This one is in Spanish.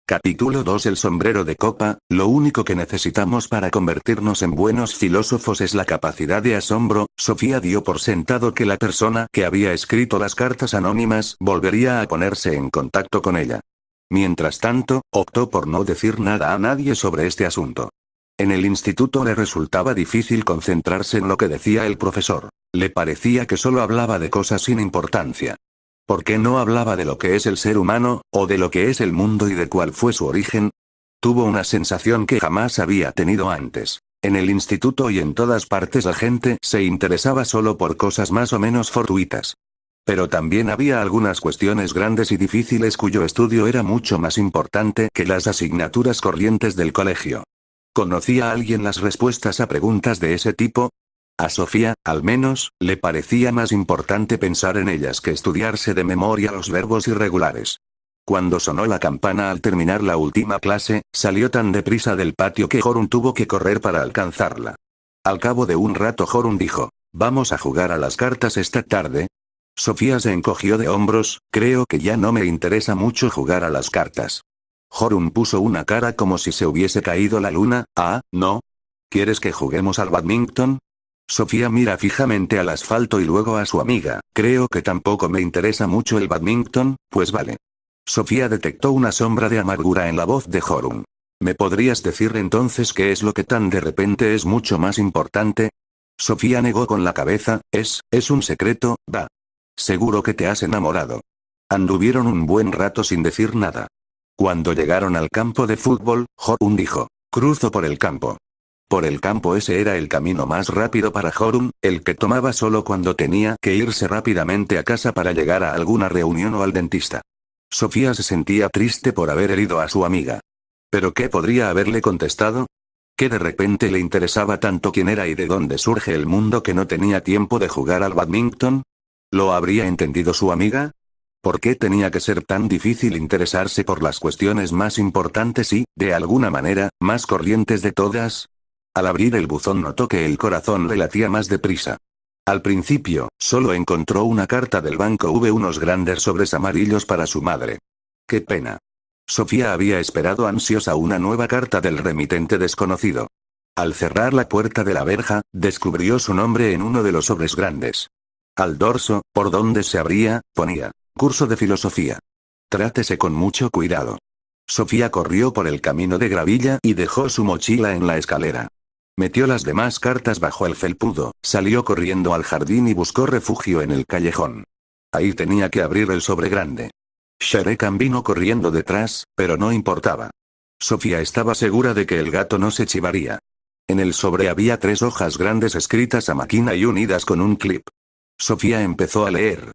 Capítulo 2. El sombrero de copa. Lo único que necesitamos para convertirnos en buenos filósofos es la capacidad de asombro. Sofía dio por sentado que la persona que había escrito las cartas anónimas volvería a ponerse en contacto con ella. Mientras tanto, optó por no decir nada a nadie sobre este asunto. En el instituto le resultaba difícil concentrarse en lo que decía el profesor. Le parecía que solo hablaba de cosas sin importancia. ¿Por qué no hablaba de lo que es el ser humano, o de lo que es el mundo y de cuál fue su origen? Tuvo una sensación que jamás había tenido antes. En el instituto y en todas partes la gente se interesaba solo por cosas más o menos fortuitas. Pero también había algunas cuestiones grandes y difíciles cuyo estudio era mucho más importante que las asignaturas corrientes del colegio. ¿Conocía a alguien las respuestas a preguntas de ese tipo? A Sofía, al menos, le parecía más importante pensar en ellas que estudiarse de memoria los verbos irregulares. Cuando sonó la campana al terminar la última clase, salió tan deprisa del patio que Jorun tuvo que correr para alcanzarla. Al cabo de un rato Jorun dijo, «¿Vamos a jugar a las cartas esta tarde?» Sofía se encogió de hombros, «Creo que ya no me interesa mucho jugar a las cartas». Jorun puso una cara como si se hubiese caído la luna, «¿Ah, no? ¿Quieres que juguemos al bádminton?» Sofía mira fijamente al asfalto y luego a su amiga, «Creo que tampoco me interesa mucho el bádminton, pues vale». Sofía detectó una sombra de amargura en la voz de Jorun. «¿Me podrías decir entonces qué es lo que tan de repente es mucho más importante?» Sofía negó con la cabeza, es un secreto, va. Seguro que te has enamorado. Anduvieron un buen rato sin decir nada. Cuando llegaron al campo de fútbol, Jorun dijo, «Cruzo por el campo». Por el campo ese era el camino más rápido para Jorun, el que tomaba solo cuando tenía que irse rápidamente a casa para llegar a alguna reunión o al dentista. Sofía se sentía triste por haber herido a su amiga. ¿Pero qué podría haberle contestado? ¿Que de repente le interesaba tanto quién era y de dónde surge el mundo que no tenía tiempo de jugar al bádminton? ¿Lo habría entendido su amiga? ¿Por qué tenía que ser tan difícil interesarse por las cuestiones más importantes y, de alguna manera, más corrientes de todas? Al abrir el buzón notó que el corazón le latía más deprisa. Al principio, solo encontró una carta del banco unos grandes sobres amarillos para su madre. ¡Qué pena! Sofía había esperado ansiosa una nueva carta del remitente desconocido. Al cerrar la puerta de la verja, descubrió su nombre en uno de los sobres grandes. Al dorso, por donde se abría, ponía, «Curso de filosofía. Trátese con mucho cuidado». Sofía corrió por el camino de gravilla y dejó su mochila en la escalera. Metió las demás cartas bajo el felpudo, salió corriendo al jardín y buscó refugio en el callejón. Ahí tenía que abrir el sobre grande. Shere Khan vino corriendo detrás, pero no importaba. Sofía estaba segura de que el gato no se chivaría. En el sobre había 3 hojas grandes escritas a máquina y unidas con un clip. Sofía empezó a leer,